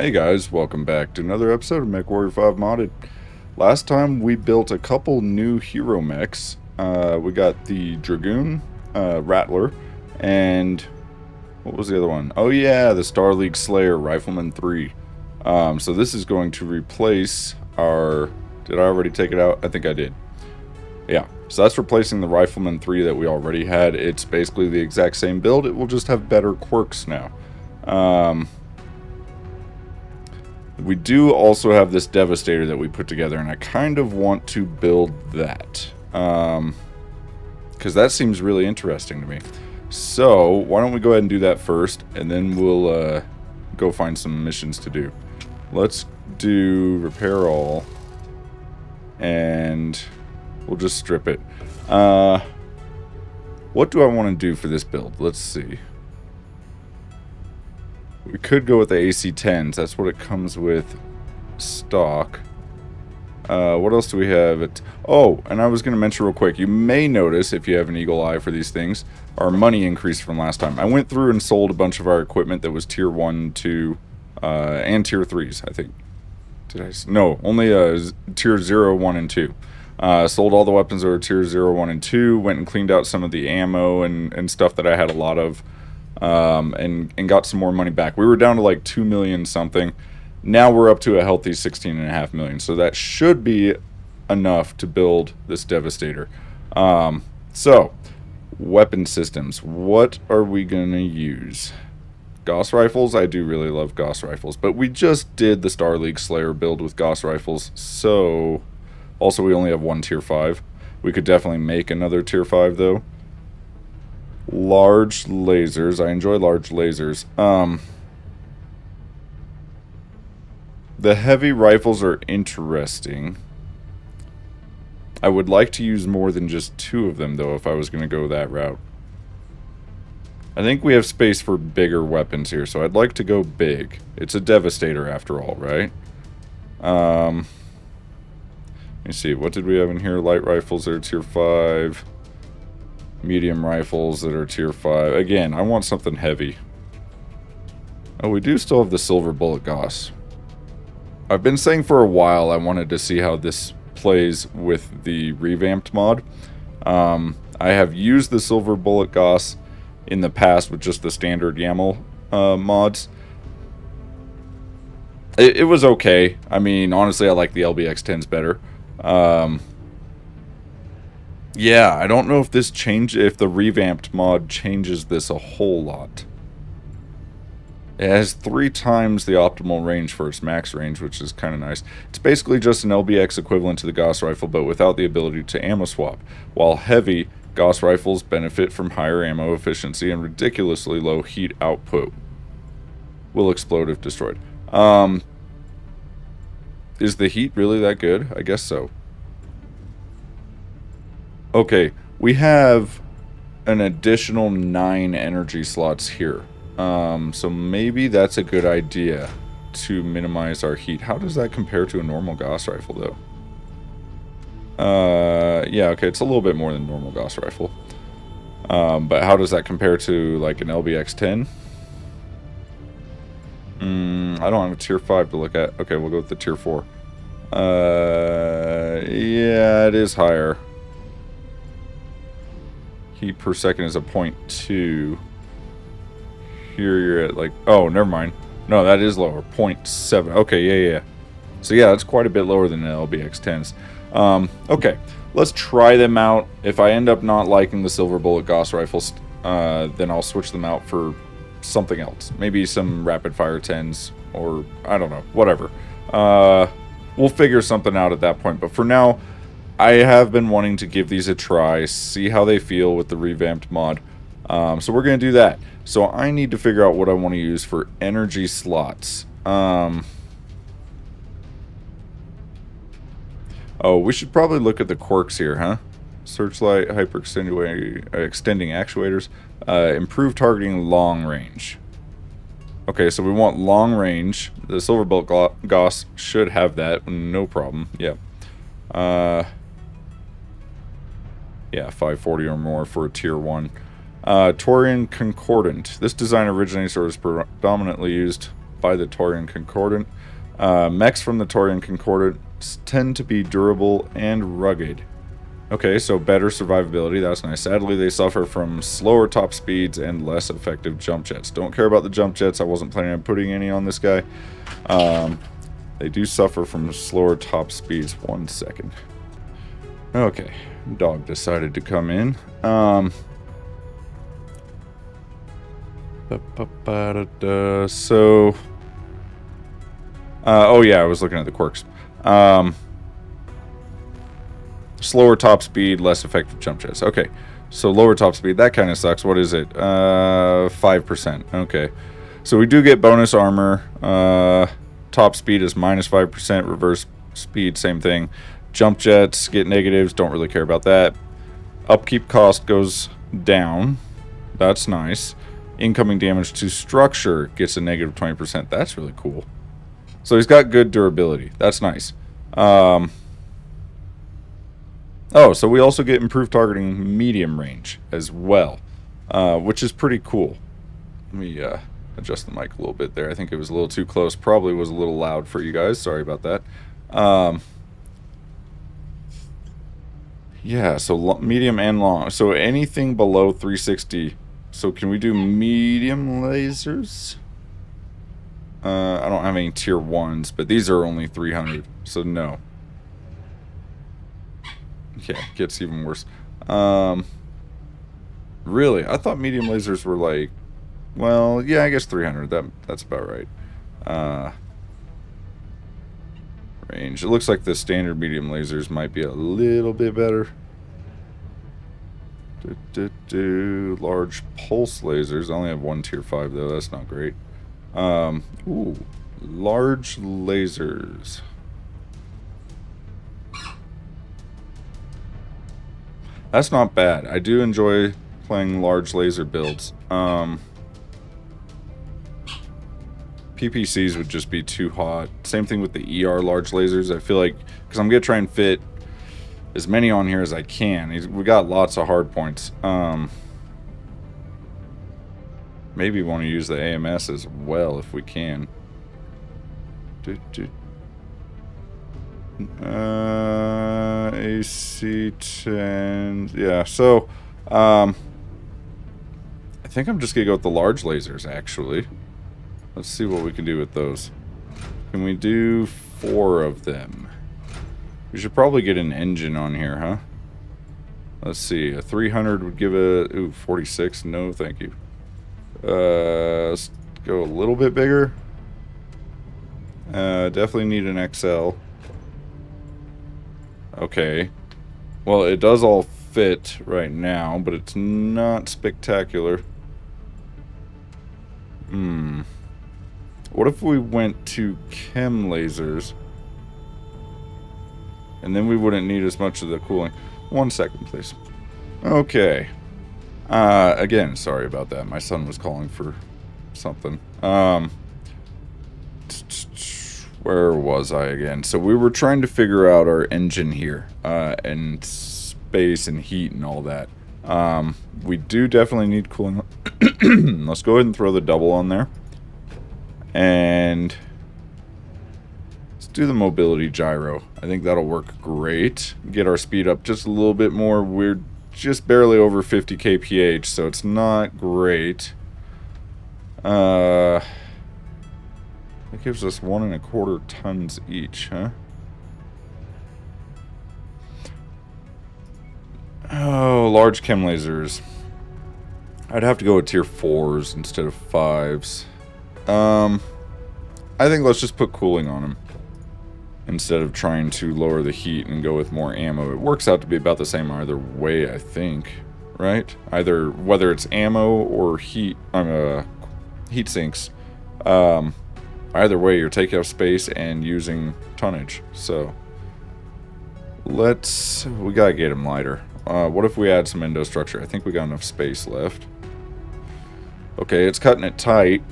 Hey guys, welcome back to another episode of Mechwarrior 5 Modded. Last time we built a couple new hero mechs. We got the Dragoon, Rattler, and what was the other one? Oh yeah, the Star League Slayer, Rifleman 3. So this is going to replace our... Did I already take it out? I think I did. Yeah, so that's replacing the Rifleman 3 that we already had. It's basically the exact same build, it will just have better quirks now. We do also have this Devastator that we put together, and I kind of want to build that. Because that seems really interesting to me. So, why don't we go ahead and do that first, and then we'll go find some missions to do. Let's do repair all, and we'll just strip it. What do I want to do for this build? Let's see. We could go with the AC-10s. That's what it comes with stock. What else do we have? Oh, and I was going to mention real quick. You may notice, if you have an eagle eye for these things, our money increased from last time. I went through and sold a bunch of our equipment that was Tier 1, 2, and Tier 3s, I think. Did I? No, only Tier 0, 1, and 2. Sold all the weapons that were Tier 0, 1, and 2. Went and cleaned out some of the ammo and stuff that I had a lot of. And got some more money back. We were down to like 2 million something. Now we're up to a healthy 16.5 million. So that should be enough to build this Devastator. So, weapon systems. What are we going to use? Gauss rifles? I do really love Gauss rifles. But we just did the Star League Slayer build with Gauss rifles. So, also we only have one Tier 5. We could definitely make another Tier 5 though. Large lasers. I enjoy large lasers. The heavy rifles are interesting. I would like to use more than just 2 of them, though, if I was going to go that route. I think we have space for bigger weapons here, so I'd like to go big. It's a Devastator, after all, right? Let me see. What did we have in here? Light rifles that are Tier 5. Medium rifles that are Tier 5. Again, I want something heavy. Oh, we do still have the silver bullet Gauss. I've been saying for a while I wanted to see how this plays with the revamped mod. I have used the silver bullet Gauss in the past with just the standard YAML mods. It was okay. I mean, honestly, I like the LBX-10s better. Yeah, I don't know if if the revamped mod changes this a whole lot. It has 3 times the optimal range for its max range, which is kind of nice. It's basically just an LBX equivalent to the Gauss rifle, but without the ability to ammo swap. While heavy, Gauss rifles benefit from higher ammo efficiency and ridiculously low heat output. Will explode if destroyed. Is the heat really that good? I guess so. Okay, we have an additional 9 energy slots here. So maybe that's a good idea to minimize our heat. How does that compare to a normal Gauss rifle, though? Yeah, okay, it's a little bit more than a normal Gauss rifle. But how does that compare to, like, an LBX-10? I don't have a Tier 5 to look at. Okay, we'll go with the Tier 4. Yeah, it is higher. Heat per second is a 0.2. Here you're at like... Oh, never mind. No, that is lower. 0.7. Okay, yeah. So yeah, that's quite a bit lower than the LBX-10s. Okay, let's try them out. If I end up not liking the silver bullet Gauss rifles, then I'll switch them out for something else. Maybe some rapid fire 10s, or I don't know, whatever. We'll figure something out at that point. But for now, I have been wanting to give these a try, see how they feel with the revamped mod. So we're going to do that. So I need to figure out what I want to use for energy slots. Oh, we should probably look at the quirks here, huh? Searchlight, extending actuators, improve targeting long range. Okay, so we want long range. The silver bullet Gauss should have that, no problem. Yeah. Yeah, 540 or more for a Tier 1. Taurian Concordant. This design originates or is predominantly used by the Taurian Concordant. Mechs from the Taurian Concordant tend to be durable and rugged. Okay, so better survivability, that's nice. Sadly, they suffer from slower top speeds and less effective jump jets. Don't care about the jump jets, I wasn't planning on putting any on this guy. They do suffer from slower top speeds. 1 second. Okay, dog decided to come in. Oh yeah, I was looking at the quirks. Slower top speed, less effective jump jets. Okay, so lower top speed, that kind of sucks. What is it? 5%. Okay, so we do get bonus armor. Top speed is -5%. Reverse speed, same thing. Jump jets get negatives. Don't really care about that. Upkeep cost goes down. That's nice. Incoming damage to structure gets a negative 20%. That's really cool. So he's got good durability. That's nice. Oh, so we also get improved targeting medium range as well, which is pretty cool. Let me adjust the mic a little bit there. I think it was a little too close. Probably was a little loud for you guys. Sorry about that. Yeah, so medium and long. So anything below 360. So can we do medium lasers? I don't have any tier 1s, but these are only 300, so no. Yeah, it gets even worse. Really? I thought medium lasers were like... Well, yeah, I guess 300. That's about right. Range. It looks like the standard medium lasers might be a little bit better. Large pulse lasers. I only have 1 tier 5 though. That's not great. Ooh, large lasers. That's not bad. I do enjoy playing large laser builds. PPCs would just be too hot. Same thing with the ER large lasers. I feel like, because I'm going to try and fit as many on here as I can. We got lots of hard points. Maybe want to use the AMS as well if we can. AC10. Yeah, so I think I'm just gonna go with the large lasers actually. Let's see what we can do with those. Can we do 4 of them? We should probably get an engine on here, huh? Let's see, a 300 would give a... Ooh, 46? No, thank you. Let's go a little bit bigger. Definitely need an XL. Okay. Well, it does all fit right now, but it's not spectacular. What if we went to chem lasers? And then we wouldn't need as much of the cooling. 1 second, please. Okay. Again, sorry about that. My son was calling for something. Where was I again? So we were trying to figure out our engine here. And space and heat and all that. We do definitely need cooling. Let's go ahead and throw the double on there. And let's do the mobility gyro. I think that'll work great. Get our speed up just a little bit more. We're just barely over 50 kph, so it's not great. That gives us 1.25 tons each, huh? Oh, large chem lasers. I'd have to go with tier 4s instead of 5s. I think let's just put cooling on them instead of trying to lower the heat and go with more ammo. It works out to be about the same either way, I think, right? Either whether it's ammo or heat sinks. Either way, you're taking up space and using tonnage. So we gotta get them lighter. What if we add some endostructure? I think we got enough space left. Okay, it's cutting it tight.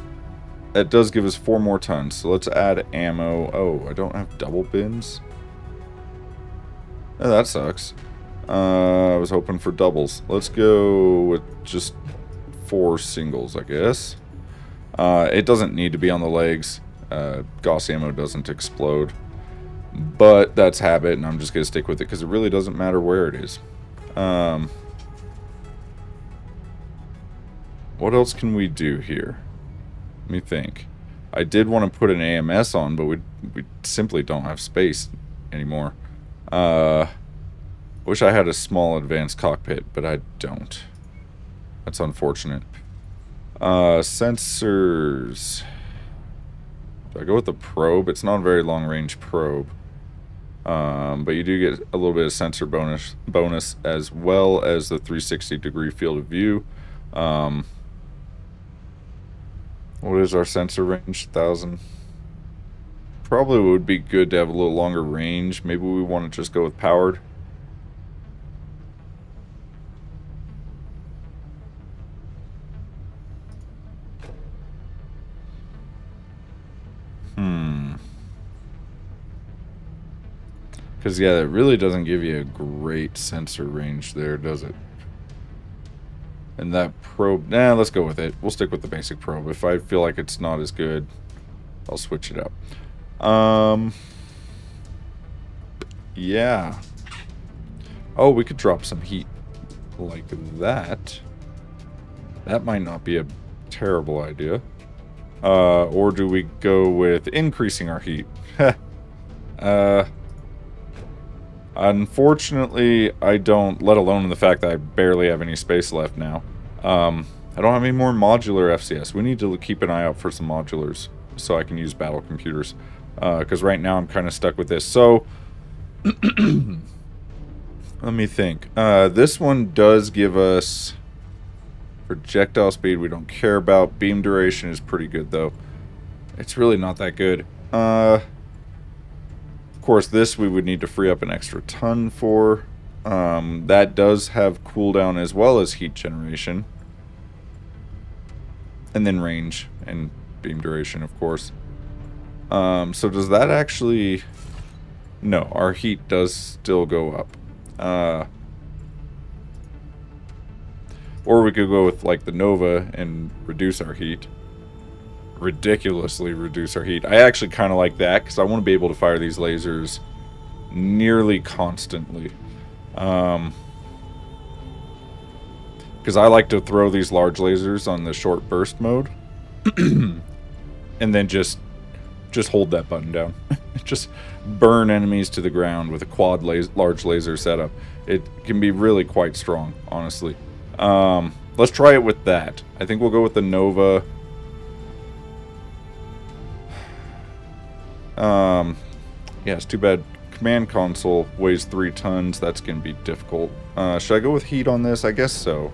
That does give us 4 more tons. So let's add ammo. Oh, I don't have double bins. Oh, that sucks. I was hoping for doubles. Let's go with just 4 singles, I guess. It doesn't need to be on the legs. Gauss ammo doesn't explode. But that's habit, and I'm just going to stick with it because it really doesn't matter where it is. What else can we do here? Let me think. I did want to put an AMS on, but we simply don't have space anymore. Wish I had a small advanced cockpit, but I don't. That's unfortunate. Sensors. Do I go with the probe? It's not a very long-range probe. But you do get a little bit of sensor bonus as well as the 360-degree field of view. What is our sensor range? 1,000. Probably would be good to have a little longer range. Maybe we want to just go with powered. Because, yeah, it really doesn't give you a great sensor range there, does it? And that probe... Nah, let's go with it. We'll stick with the basic probe. If I feel like it's not as good, I'll switch it up. Yeah. Oh, we could drop some heat like that. That might not be a terrible idea. Or do we go with increasing our heat? Unfortunately, I don't, let alone in the fact that I barely have any space left now. I don't have any more modular FCS. We need to keep an eye out for some modulars so I can use battle computers. Because right now I'm kind of stuck with this. So, let me think. This one does give us projectile speed we don't care about. Beam duration is pretty good, though. It's really not that good. Of course, this we would need to free up an extra ton for. That does have cooldown as well as heat generation. And then range and beam duration, of course. So does that actually... No, our heat does still go up. Or we could go with, like, the Nova and reduce our heat. Ridiculously reduce our heat. I actually kind of like that, because I want to be able to fire these lasers nearly constantly. Because I like to throw these large lasers on the short burst mode. And then just hold that button down. Just burn enemies to the ground with a quad large laser setup. It can be really quite strong, honestly. Let's try it with that. I think we'll go with the Nova. Yeah, it's too bad. Command console weighs 3 tons. That's going to be difficult. Should I go with heat on this? I guess so.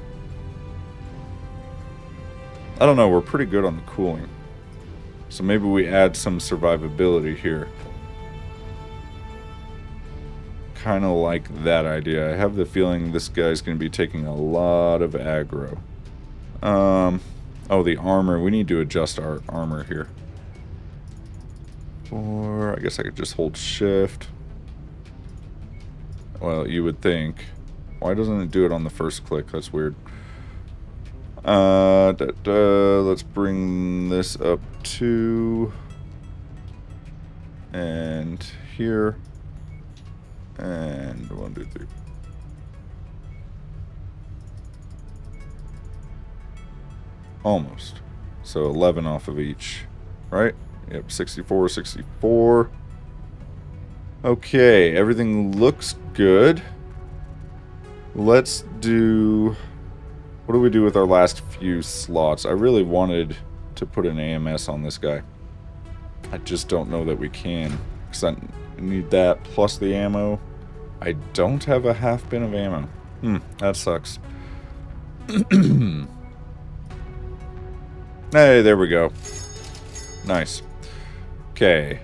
I don't know. We're pretty good on the cooling. So maybe we add some survivability here. Kind of like that idea. I have the feeling this guy's going to be taking a lot of aggro. Oh, the armor. We need to adjust our armor here. Or I guess I could just hold shift. Well, you would think. Why doesn't it do it on the first click? That's weird. Let's bring this up to... And here. And 1, 2, 3. Almost. So 11 off of each. Right? Yep, 64, 64. Okay, everything looks good. Let's do... What do we do with our last few slots? I really wanted to put an AMS on this guy. I just don't know that we can. Because I need that plus the ammo. I don't have a half bin of ammo. That sucks. Hey, there we go. Nice. Okay.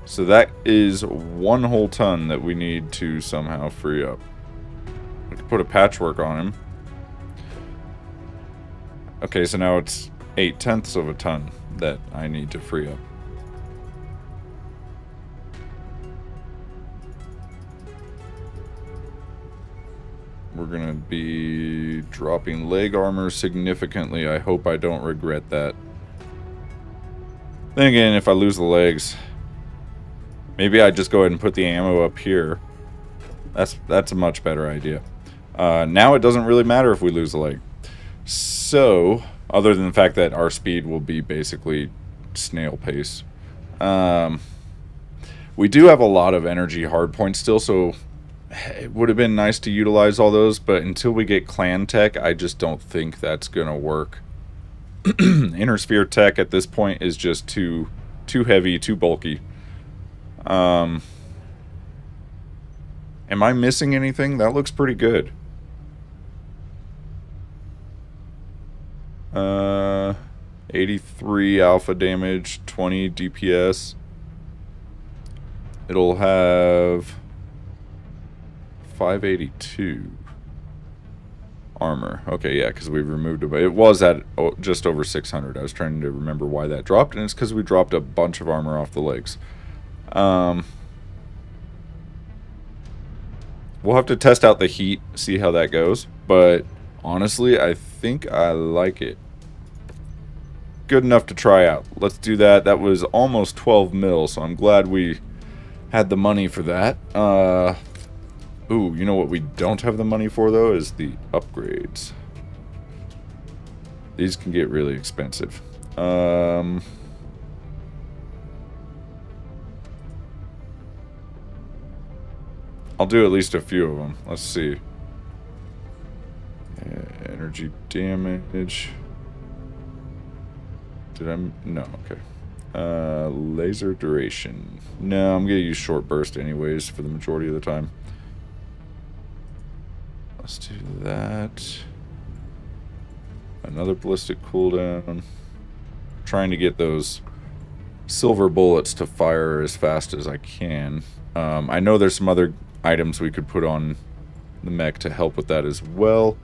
So that is 1 whole ton that we need to somehow free up. We can put a patchwork on him. Okay, so now it's 8/10 of a ton that I need to free up. We're going to be dropping leg armor significantly. I hope I don't regret that. Then again, if I lose the legs, maybe I just go ahead and put the ammo up here. That's a much better idea. Now it doesn't really matter if we lose a leg. So, other than the fact that our speed will be basically snail pace. We do have a lot of energy hardpoints still, so it would have been nice to utilize all those, but until we get clan tech, I just don't think that's gonna work. Inner sphere tech at this point is just too heavy, too bulky. Am I missing anything? That looks pretty good. 83 alpha damage, 20 DPS. It'll have 582 armor. Okay, yeah, because we removed it. It was at just over 600. I was trying to remember why that dropped, and it's because we dropped a bunch of armor off the legs. We'll have to test out the heat, see how that goes. But honestly, I think I like it. Good enough to try out. Let's do that. That was almost 12 mil, so I'm glad we had the money for that. Ooh, you know what we don't have the money for, though, is the upgrades. These can get really expensive. I'll do at least a few of them. Let's see. Energy damage. Did I? No, okay. Laser duration. No, I'm gonna use short burst anyways for the majority of the time. Let's do that. Another ballistic cooldown. Trying to get those silver bullets to fire as fast as I can. I know there's some other items we could put on the mech to help with that as well,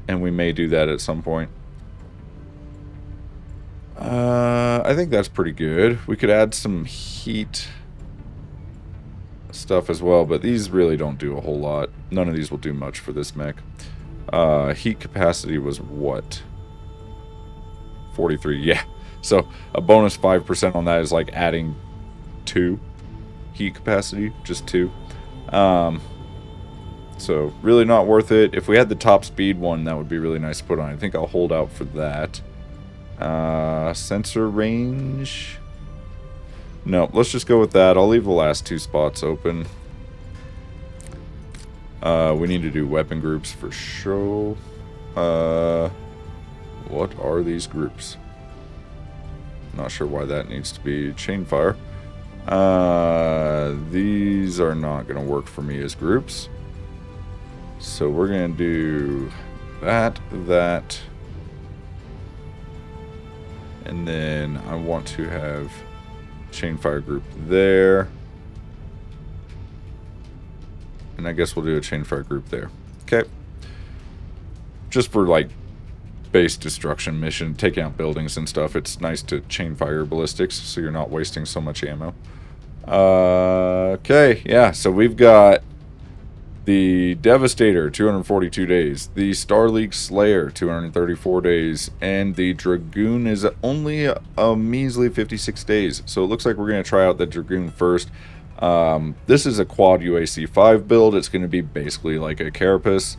and we may do that at some point. I think that's pretty good. We could add some heat stuff as well, but these really don't do a whole lot. None of these will do much for this mech. Heat capacity was what? 43, yeah. So a bonus 5% on that is like adding 2 heat capacity, just 2. So really not worth it. If we had the top speed one, that would be really nice to put on. I think I'll hold out for that. Sensor range. No, let's just go with that. I'll leave the last 2 spots open. We need to do weapon groups for sure. What are these groups? Not sure why that needs to be chain fire. These are not going to work for me as groups. So we're going to do that. And then I want to have chain fire group there. And I guess we'll do a chain fire group there. Okay. Just for like base destruction mission, taking out buildings and stuff. It's nice to chain fire ballistics so you're not wasting so much ammo. Okay, yeah, so we've got the Devastator, 242 days. The Star League Slayer, 234 days. And the Dragoon is only a measly 56 days. So it looks like we're going to try out the Dragoon first. This is a quad UAC5 build. It's going to be basically like a Carapace.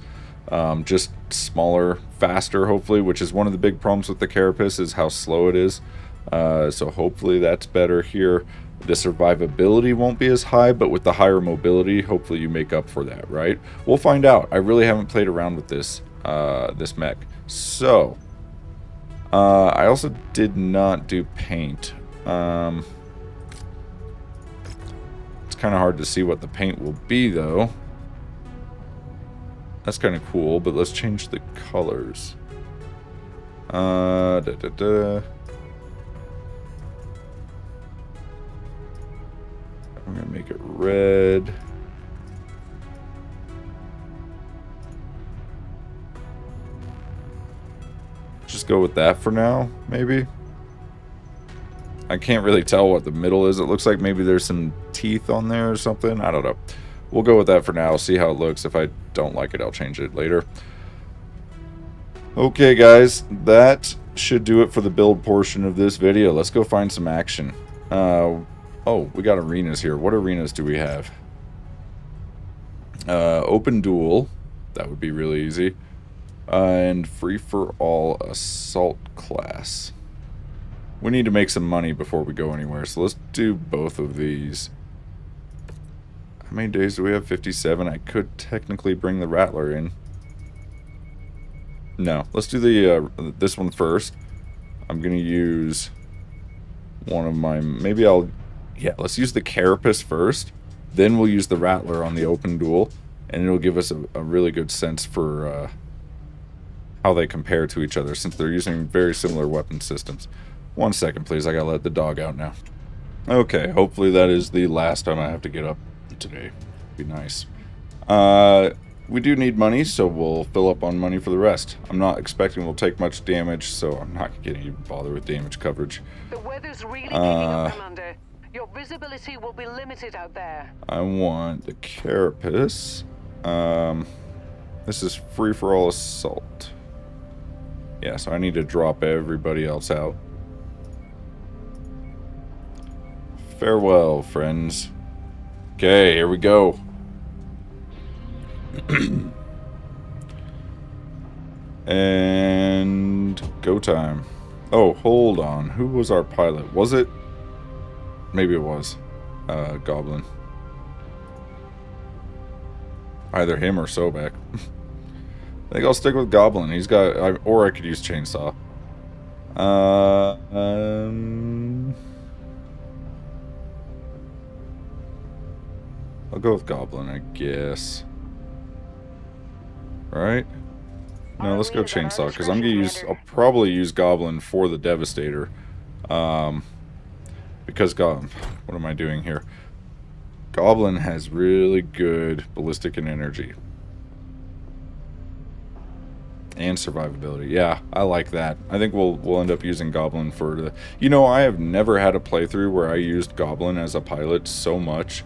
Just smaller, faster, hopefully, which is one of the big problems with the Carapace is how slow it is. So hopefully that's better here. The survivability won't be as high, but with the higher mobility, hopefully you make up for that, right? We'll find out. I really haven't played around with this this mech. So, I also did not do paint. It's kind of hard to see what the paint will be, though. That's kind of cool, but let's change the colors. I'm going to make it red. Just go with that for now, maybe. I can't really tell what the middle is. It looks like maybe there's some teeth on there or something. I don't know. We'll go with that for now. See how it looks. If I don't like it, I'll change it later. Okay, guys. That should do it for the build portion of this video. Let's go find some action. Oh, we got arenas here. What arenas do we have? Open Duel. That would be really easy. And free-for-all assault class. We need to make some money before we go anywhere, so let's do both of these. How many days do we have? 57. I could technically bring the Rattler in. No, let's do the this one first. I'm gonna use one of my. Yeah, let's use the Carapace first. Then we'll use the Rattler on the Open Duel, and it'll give us a really good sense for how they compare to each other, since they're using very similar weapon systems. 1 second, please. I gotta let the dog out now. Okay, hopefully that is the last time I have to get up today. Be nice. We do need money, so we'll fill up on money for the rest. I'm not expecting we'll take much damage, so I'm not going to bother with damage coverage. The weather's really picking up, Commander. Your visibility will be limited out there. I want the Carapace. This is free-for-all assault. Yeah, so I need to drop everybody else out. Farewell, friends. Okay, here we go. And go time. Oh, hold on. Who was our pilot? Was it? Maybe it was. Goblin. Either him or Sobek. I think I'll stick with Goblin. He's got... or I could use Chainsaw. I'll go with Goblin, I guess. Right? No, let's go Chainsaw, because I'll probably use Goblin for the Devastator. Because what am I doing here? Goblin has really good ballistic and energy. And survivability. Yeah, I like that. I think we'll end up using Goblin for the... You know, I have never had a playthrough where I used Goblin as a pilot so much.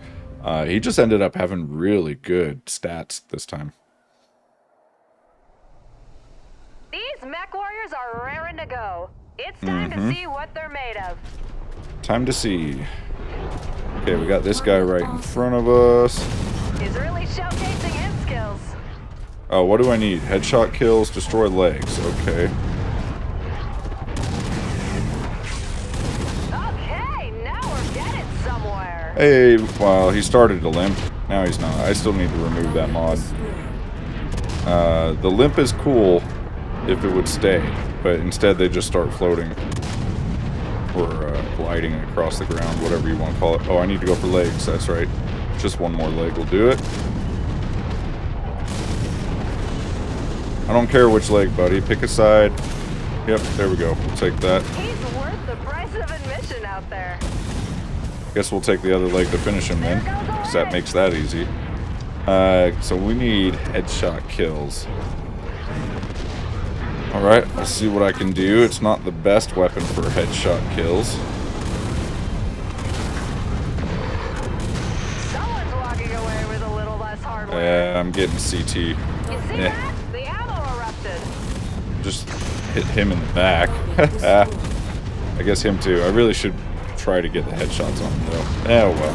He just ended up having really good stats this time. These Mechwarriors are raring to go. It's time to see what they're made of. Time to see. Okay, we got this guy right in front of us. He's really showcasing his skills. Oh, what do I need? Headshot kills, destroy legs. Okay. Okay, now we're getting somewhere. Hey, well, he started to limp. Now he's not. I still need to remove that mod. The limp is cool if it would stay, but instead they just start floating. Or gliding across the ground, whatever you want to call it. Oh, I need to go for legs, that's right. Just one more leg will do it. I don't care which leg, buddy. Pick a side. Yep, there we go. We'll take that. He's worth the price of admission out there. Guess we'll take the other leg to finish him then, because that makes that easy. So we need headshot kills. Alright, let's see what I can do. It's not the best weapon for headshot kills. Someone's walking away with a little less hardware. Yeah, I'm getting CT. You see that? The ammo erupted. Just hit him in the back. I guess him too. I really should try to get the headshots on him though. Oh well.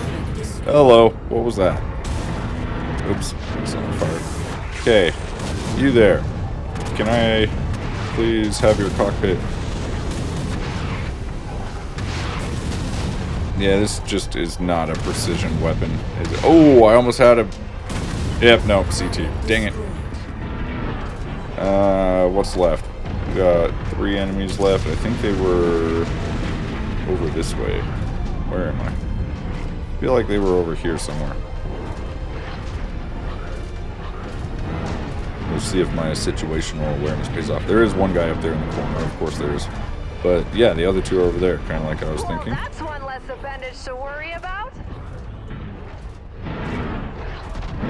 Hello. What was that? Oops. It's on fire. Okay. You there. Can I please have your cockpit? Yeah, this just is not a precision weapon. Oh, I almost had a... Yep, no, CT. Dang it. What's left? We got 3 enemies left. I think they were over this way. Where am I? I feel like they were over here somewhere. We'll see if my situational awareness pays off. There is one guy up there in the corner, of course there is. But yeah, the other two are over there, kind of like I was thinking. That's one less appendage to worry about.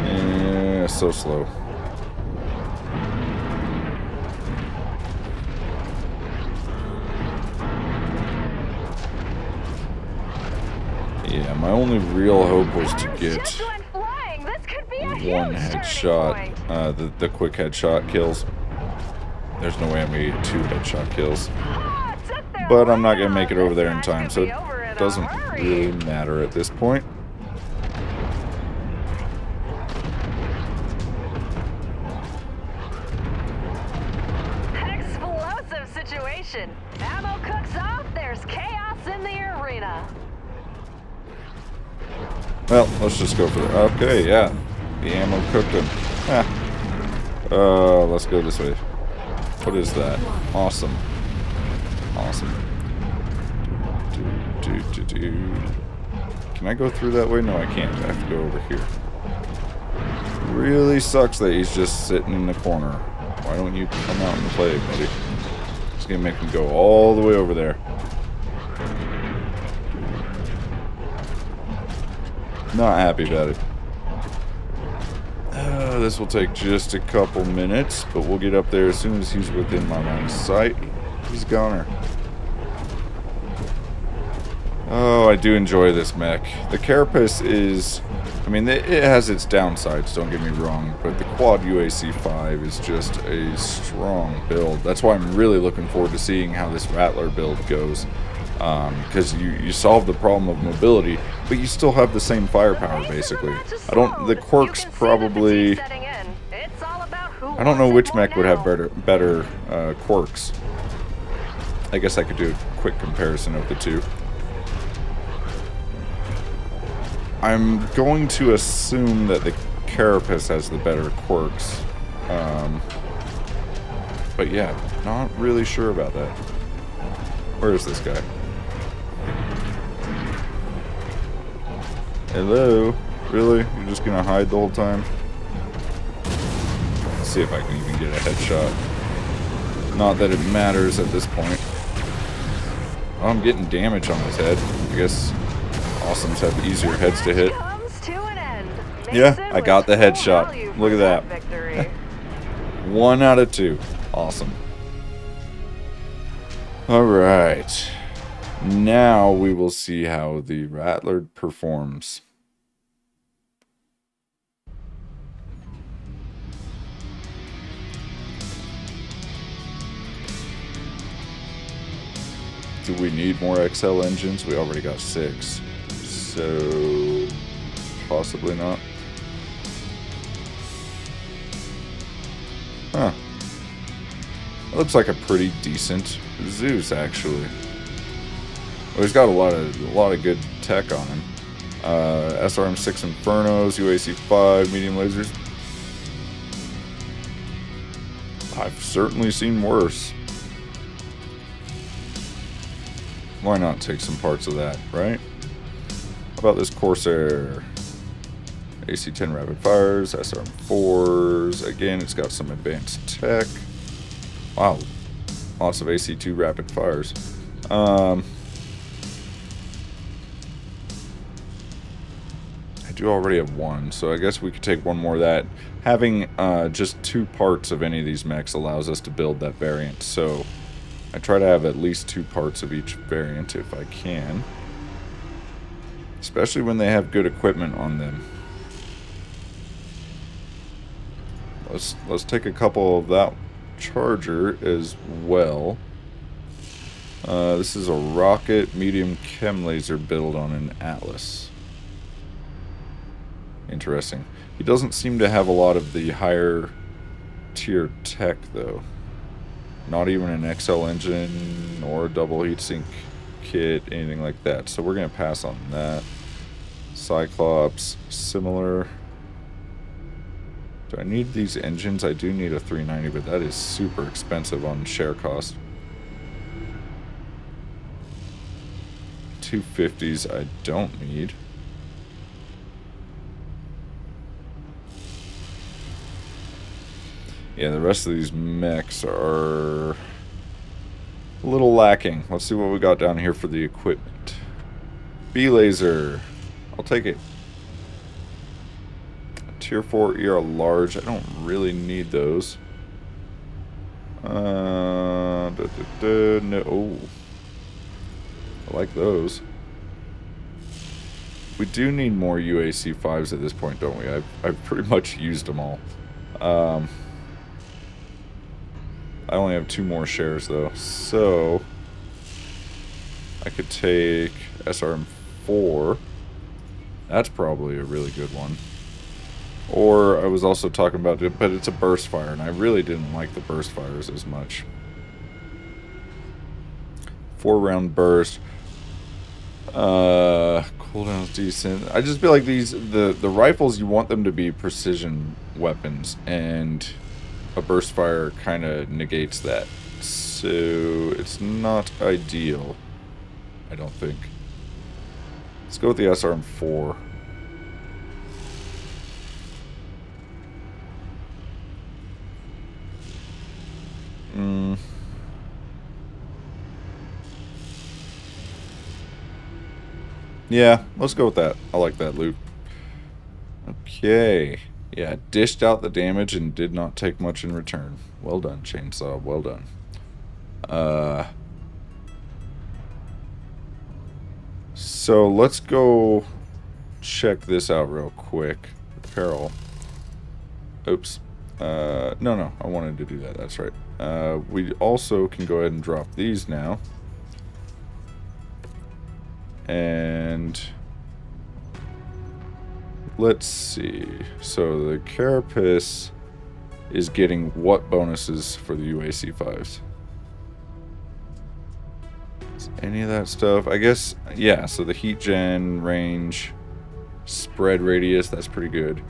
Yeah, so slow. Yeah, my only real hope was to get one headshot, the quick headshot kills. There's no way I'm going to get 2 headshot kills. Ah, took their But I'm not way going to make it out. over there This in match time, could so be it over in a doesn't hurry. really matter at this point. An explosive situation. Ammo cooks off. There's chaos in the arena. Well, let's just go for it. Okay, yeah. The ammo cooked him. Let's go this way. What is that? Awesome. Awesome. Can I go through that way? No, I can't. I have to go over here. Really sucks that he's just sitting in the corner. Why don't you come out and play, buddy? Just gonna make him go all the way over there. Not happy about it. This will take just a couple minutes, but we'll get up there as soon as he's within my line of sight. He's a goner. Oh, I do enjoy this mech. The Carapace is... I mean, it has its downsides, don't get me wrong, but the quad UAC5 is just a strong build. That's why I'm really looking forward to seeing how this Rattler build goes. Because you solve the problem of mobility, but you still have the same firepower, basically. The quirks probably... I don't know which mech would have better quirks. I guess I could do a quick comparison of the two. I'm going to assume that the Carapace has the better quirks. But yeah, not really sure about that. Where is this guy? Hello? Really? You're just gonna hide the whole time? Let's see if I can even get a headshot. Not that it matters at this point. Oh, I'm getting damage on his head. I guess Awesomes have easier heads to hit. Yeah, I got the headshot. Look at that. 1 out of 2. Awesome. Alright. Now we will see how the Rattler performs. Do we need more XL engines? We already got 6. So, possibly not. Huh. That looks like a pretty decent Zeus, actually. Well, he's got a lot of good tech on him. SRM6 Infernos, UAC5, medium lasers. I've certainly seen worse. Why not take some parts of that, right? How about this Corsair? AC-10 rapid fires, SRM4s. Again, it's got some advanced tech. Wow. Lots of AC-2 rapid fires. I do already have 1, so I guess we could take 1 more of that. Having just 2 parts of any of these mechs allows us to build that variant, so I try to have at least 2 parts of each variant if I can. Especially when they have good equipment on them. Let's take a couple of that charger as well. This is a rocket medium chem laser build on an Atlas. Interesting. He doesn't seem to have a lot of the higher tier tech though. Not even an XL engine or a double heatsink kit, anything like that. So we're going to pass on that. Cyclops, similar. Do I need these engines? I do need a 390, but that is super expensive on share cost. 250s I don't need. Yeah, the rest of these mechs are a little lacking. Let's see what we got down here for the equipment. B-laser. I'll take it. Tier 4 ER large. I don't really need those. No. Oh. I like those. We do need more UAC5s at this point, don't we? I've pretty much used them all. only have 2 more shares though, so I could take SRM4. That's probably a really good one. Or I was also talking about it, but it's a burst fire, and I really didn't like the burst fires as much. 4-round burst. Cooldown's decent. I just feel like the rifles, you want them to be precision weapons, and a burst fire kind of negates that. So it's not ideal, I don't think. Let's go with the SRM4. Yeah, let's go with that. I like that loot. Okay. Yeah, dished out the damage and did not take much in return. Well done, Chainsaw. Well done. So let's go check this out real quick. Apparel. Oops. No, I wanted to do that. That's right. We also can go ahead and drop these now. And let's see. So the Carapace is getting what bonuses for the UAC5s? Is any of that stuff? I guess, yeah, so the heat gen, range, spread radius, that's pretty good.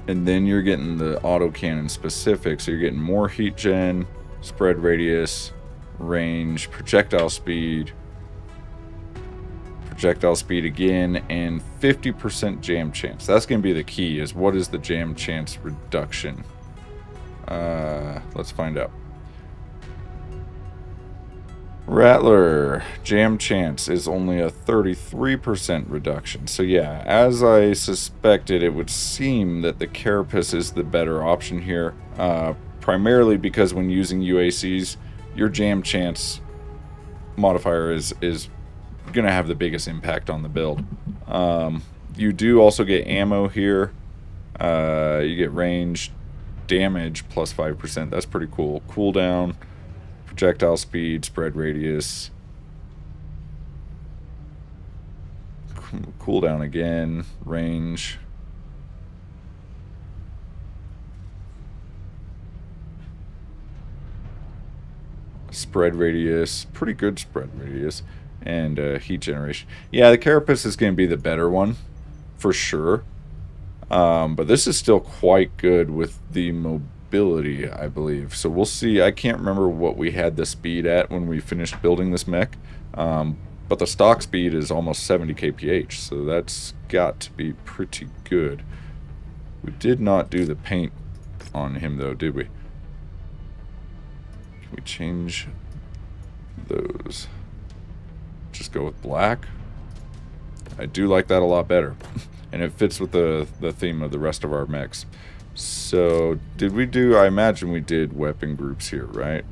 And then you're getting the autocannon specific, so you're getting more heat gen, spread radius, range, projectile speed again, and 50% jam chance. That's going to be the key, is what is the jam chance reduction? Let's find out. Rattler, jam chance is only a 33% reduction. So yeah, as I suspected, it would seem that the Carapace is the better option here. Primarily because when using UACs, your jam chance modifier is going to have the biggest impact on the build. You do also get ammo here. You get range, damage plus 5%. That's pretty cool. Cooldown, projectile speed, spread radius. Cooldown again, range. Spread radius, pretty good spread radius, and heat generation. Yeah, the Carapace is going to be the better one, for sure. But this is still quite good with the mobility, I believe. So we'll see. I can't remember what we had the speed at when we finished building this mech. But the stock speed is almost 70 kph, so that's got to be pretty good. We did not do the paint on him, though, did we? Can we change those? Just go with black. I do like that a lot better. And it fits with the theme of the rest of our mechs. So, did we do... I imagine we did weapon groups here, right?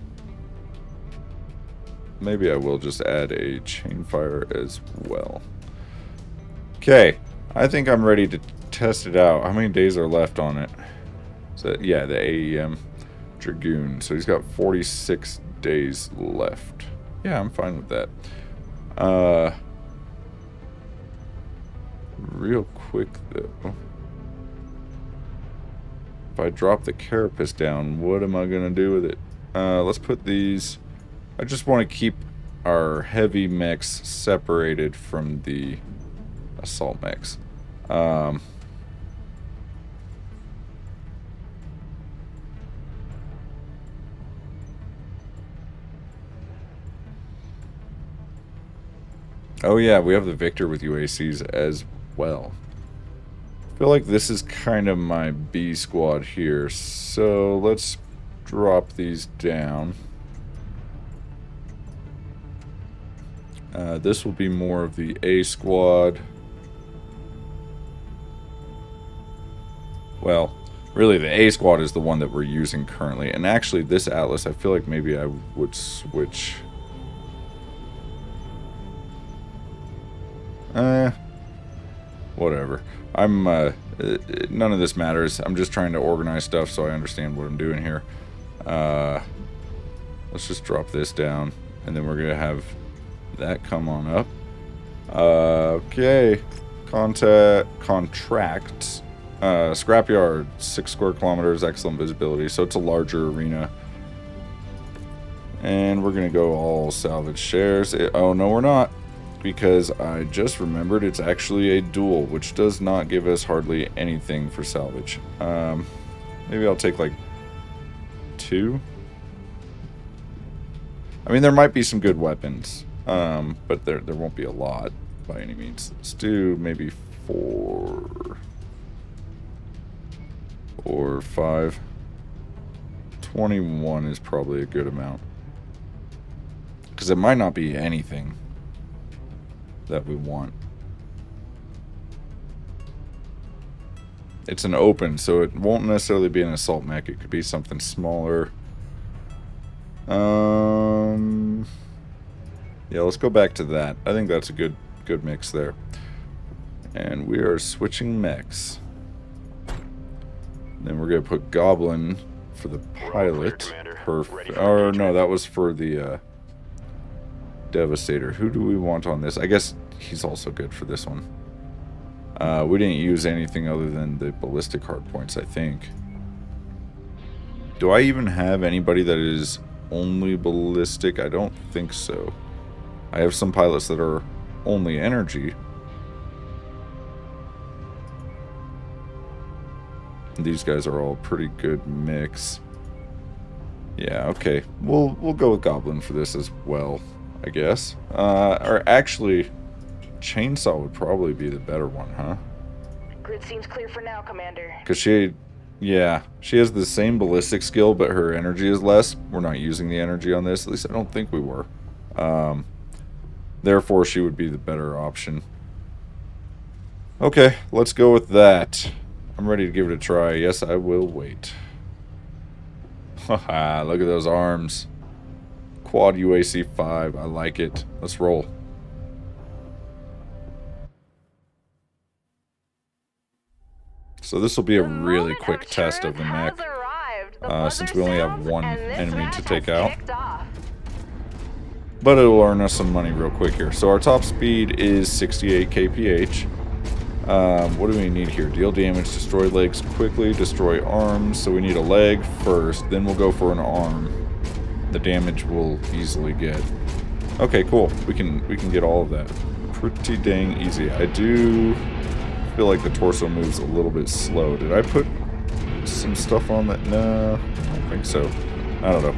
Maybe I will just add a chainfire as well. Okay. I think I'm ready to test it out. How many days are left on it? So, yeah, the AEM Dragoon. So he's got 46 days left. Yeah, I'm fine with that. Real quick though, if I drop the Carapace down, what am I gonna do with it? Let's put these. I just want to keep our heavy mechs separated from the assault mechs. Oh yeah, we have the Victor with UACs as well. I feel like this is kind of my B squad here, so let's drop these down. This will be more of the A squad. Well, really the A squad is the one that we're using currently, and actually this Atlas, I feel like maybe I would switch. whatever. I'm, none of this matters. I'm just trying to organize stuff so I understand what I'm doing here. Let's just drop this down, and then we're gonna have that come on up. Okay. Contracts. Scrapyard, 6 square kilometers, excellent visibility. So it's a larger arena. And we're going to go all salvage shares. Oh, no, we're not. Because I just remembered it's actually a duel, which does not give us hardly anything for salvage. Maybe I'll take like 2. I mean, there might be some good weapons. But there won't be a lot by any means. Let's do maybe 4 or 5. 21 is probably a good amount. Because it might not be anything that we want. It's an open, so it won't necessarily be an assault mech. It could be something smaller. Yeah, let's go back to that. I think that's a good mix there. And we are switching mechs. Then we're gonna put Goblin for the pilot. Or no, that was for the Devastator. Who do we want on this? I guess he's also good for this one. We didn't use anything other than the ballistic hardpoints, I think. Do I even have anybody that is only ballistic? I don't think so. I have some pilots that are only energy. These guys are all pretty good mix. Yeah, okay. We'll go with Goblin for this as well, I guess. Or actually, Chainsaw would probably be the better one, huh? Grid seems clear for now, Commander. Because she has the same ballistic skill, but her energy is less. We're not using the energy on this. At least I don't think we were. Therefore, she would be the better option. Okay, let's go with that. I'm ready to give it a try. Yes, I will wait. Haha, look at those arms. Quad UAC5. I like it. Let's roll. So this will be a really quick test of the mech. Since we only have one enemy to take out. But it'll earn us some money real quick here. So our top speed is 68 kph. What do we need here? Deal damage, destroy legs quickly, destroy arms. So we need a leg first, then we'll go for an arm. The damage we'll easily get. Okay, cool. We can get all of that pretty dang easy. I do feel like the torso moves a little bit slow. Did I put some stuff on that? No, I don't think so. I don't know.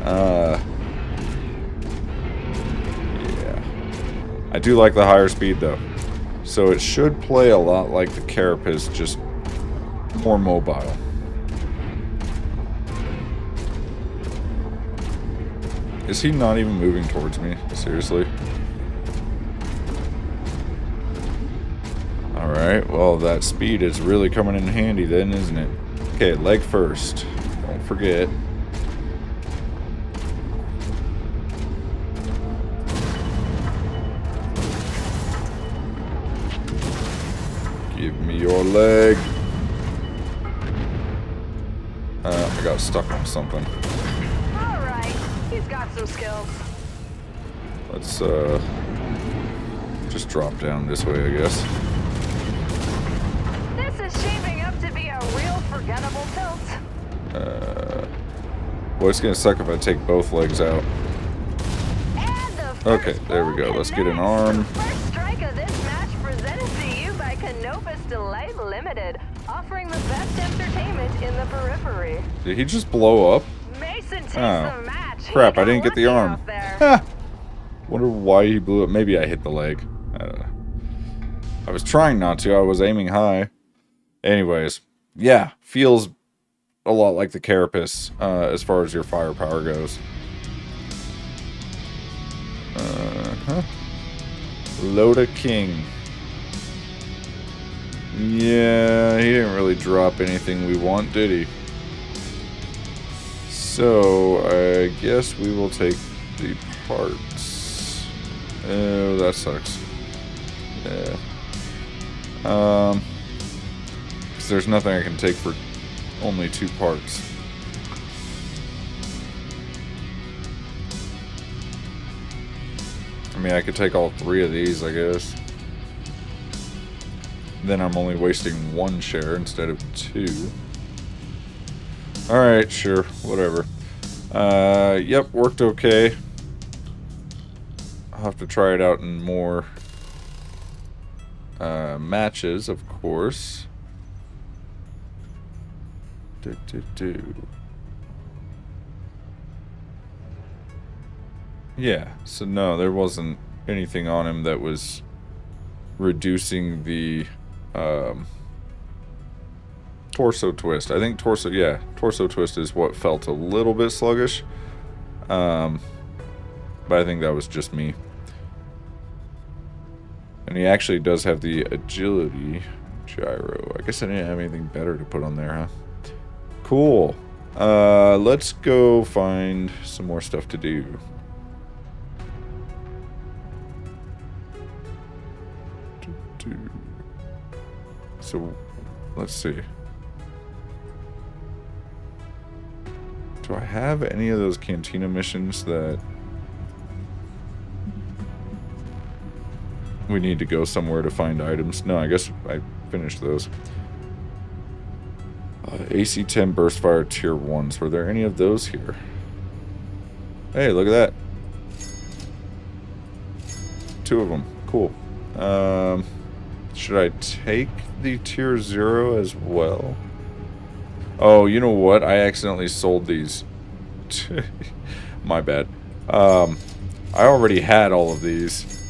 Yeah. I do like the higher speed though. So it should play a lot like the Carapace, just more mobile. Is he not even moving towards me? Seriously? Alright, well that speed is really coming in handy then, isn't it? Okay, leg first. Don't forget. Give me your leg. I got stuck on something. Alright, he's got some skills. Let's just drop down this way, I guess. This is shaping up to be a real forgettable tilt. Well, it's gonna suck if I take both legs out. And the first Okay, there we go. Let's get an arm. First strike of this match presented to you by Canopus Delight Limited, offering the best entertainment in the periphery. Did he just blow up? Mason takes Oh, the match. crap, He I got didn't get the lucky arm. out there. Ha! Wonder why he blew up. Maybe I hit the leg. I don't know. I was trying not to. I was aiming high. Anyways, yeah, feels a lot like the Carapace as far as your firepower goes. Loda King. Yeah, he didn't really drop anything we want, did he? So, I guess we will take the parts. Oh, that sucks. Yeah. 'Cause there's nothing I can take for only 2 parts. I mean, I could take all 3 of these, I guess. Then I'm only wasting 1 share instead of 2. Alright, sure, whatever. Yep, worked okay. I'll have to try it out in more matches, of course. Yeah, so no, there wasn't anything on him that was reducing the torso twist. I think torso twist is what felt a little bit sluggish. But I think that was just me. And he actually does have the agility gyro. I guess I didn't have anything better to put on there, huh? Cool. Let's go find some more stuff to do. So, let's see. Do I have any of those cantina missions that we need to go somewhere to find items? No, I guess I finished those. AC-10 burst fire tier 1s. Were there any of those here? Hey, look at that. 2 of them. Cool. Should I take the tier 0 as well? Oh, you know what? I accidentally sold these. My bad. I already had all of these.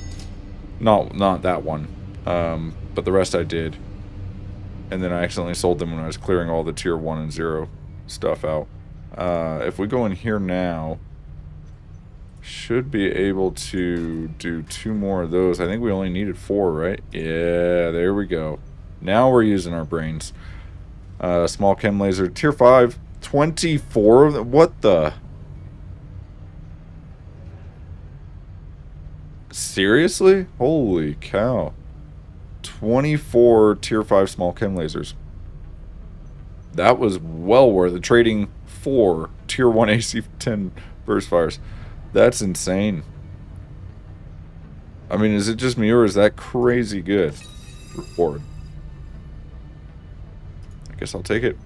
Not that one. But the rest I did. And then I accidentally sold them when I was clearing all the tier 1 and 0 stuff out. If we go in here now, should be able to do 2 more of those. I think we only needed 4, right? Yeah, there we go. Now we're using our brains. Small chem laser, tier 5, 24 of them. What the? Seriously? Holy cow. 24 tier 5 small chem lasers. That was well worth it. Trading 4 tier 1 AC-10 burst fires. That's insane. I mean, is it just me or is that crazy good reward? I guess I'll take it.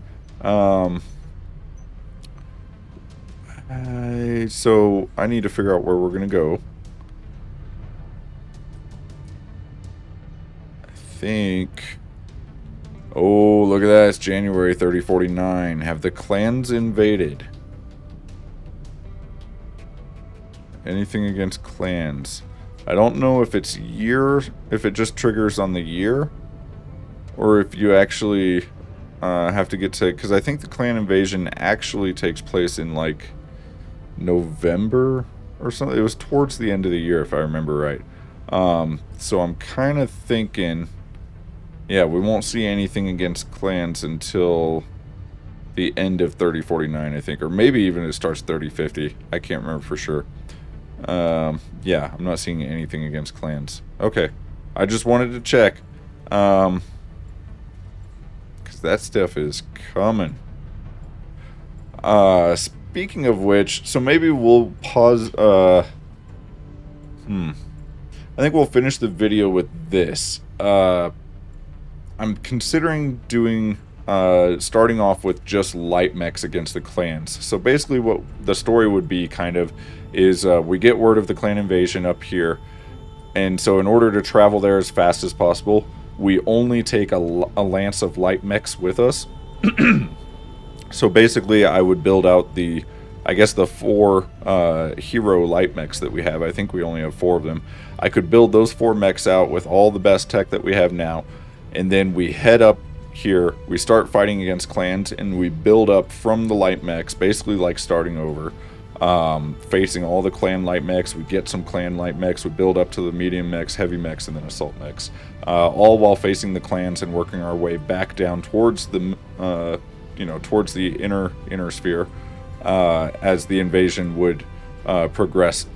So I need to figure out where we're gonna go. Think. Oh, look at that. It's January 3049. Have the clans invaded? Anything against clans? I don't know if it's year, if it just triggers on the year, or if you actually have to get to, because I think the clan invasion actually takes place in like November or something. It was towards the end of the year, if I remember right. So I'm kind of thinking, yeah, we won't see anything against clans until the end of 3049, I think, or maybe even it starts 3050. I can't remember for sure. Yeah, I'm not seeing anything against clans. Okay, I just wanted to check, because that stuff is coming. Speaking of which, so maybe we'll pause. I think we'll finish the video with this. I'm considering doing, starting off with just light mechs against the clans. So basically what the story would be kind of is we get word of the clan invasion up here. And so in order to travel there as fast as possible, we only take a lance of light mechs with us. So basically I would build out the, I guess the 4 hero light mechs that we have. I think we only have 4 of them. I could build those 4 mechs out with all the best tech that we have now. And then we head up here, we start fighting against clans, and we build up from the light mechs, basically like starting over, facing all the clan light mechs. We get some clan light mechs, we build up to the medium mechs, heavy mechs, and then assault mechs, all while facing the clans and working our way back down towards the towards the inner sphere, as the invasion would progress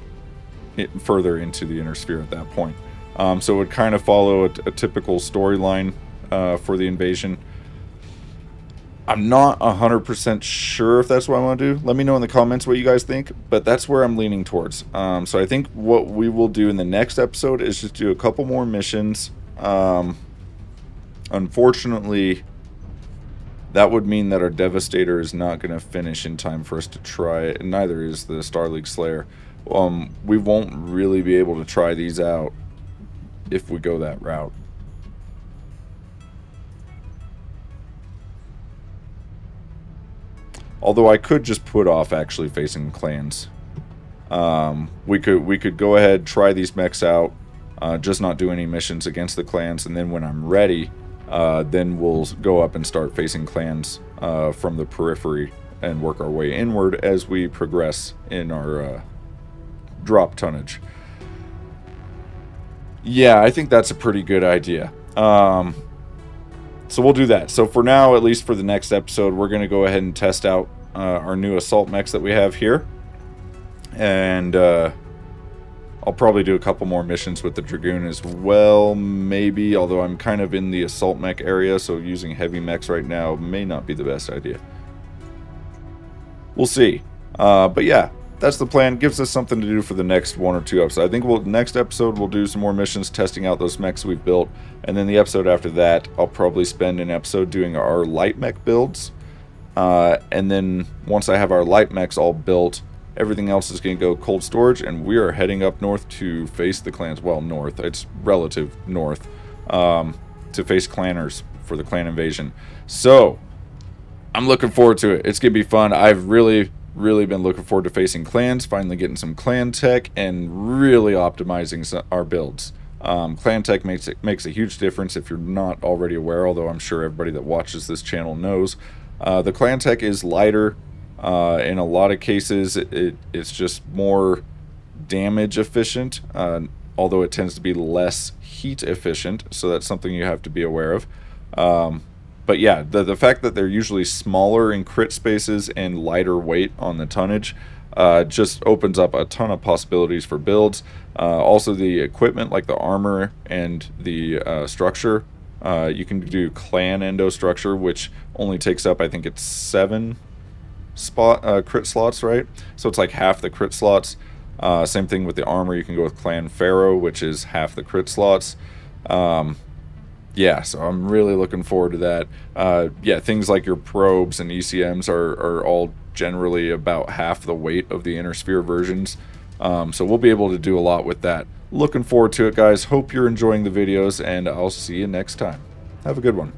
further into the inner sphere at that point. So it would kind of follow a typical storyline for the invasion. I'm not 100% sure if that's what I want to do. Let me know in the comments what you guys think, but that's where I'm leaning towards. So I think what we will do in the next episode is just do a couple more missions. Unfortunately, that would mean that our Devastator is not going to finish in time for us to try it, and neither is the Star League Slayer. We won't really be able to try these out if we go that route. Although I could just put off actually facing clans. We could go ahead, try these mechs out, just not do any missions against the clans, and then when I'm ready, then we'll go up and start facing clans from the periphery and work our way inward as we progress in our drop tonnage. Yeah, I think that's a pretty good idea. So we'll do that. So for now, at least for the next episode, we're going to go ahead and test out our new assault mechs that we have here. And I'll probably do a couple more missions with the Dragoon as well, maybe. Although I'm kind of in the assault mech area, so using heavy mechs right now may not be the best idea. We'll see. But yeah, that's the plan. Gives us something to do for the next 1 or 2 episodes. I think next episode we'll do some more missions testing out those mechs we've built, and then the episode after that I'll probably spend an episode doing our light mech builds, and then once I have our light mechs all built, everything else is going to go cold storage, and we are heading up north to face the clans. Well, north, it's relative north, to face clanners for the clan invasion. So I'm looking forward to it. It's gonna be fun. I've really been looking forward to facing clans, finally getting some clan tech, and really optimizing our builds. Clan tech makes a huge difference if you're not already aware, although I'm sure everybody that watches this channel knows. The clan tech is lighter. In a lot of cases, it's just more damage efficient, although it tends to be less heat efficient, so that's something you have to be aware of. But yeah, the fact that they're usually smaller in crit spaces and lighter weight on the tonnage just opens up a ton of possibilities for builds. Also, the equipment like the armor and the structure, you can do clan endo structure, which only takes up, I think it's 7 crit slots, right? So it's like half the crit slots. Same thing with the armor. You can go with clan pharaoh, which is half the crit slots. Yeah, so I'm really looking forward to that. Yeah, things like your probes and ECMs are all generally about half the weight of the inner sphere versions. So we'll be able to do a lot with that. Looking forward to it, guys. Hope you're enjoying the videos, and I'll see you next time. Have a good one.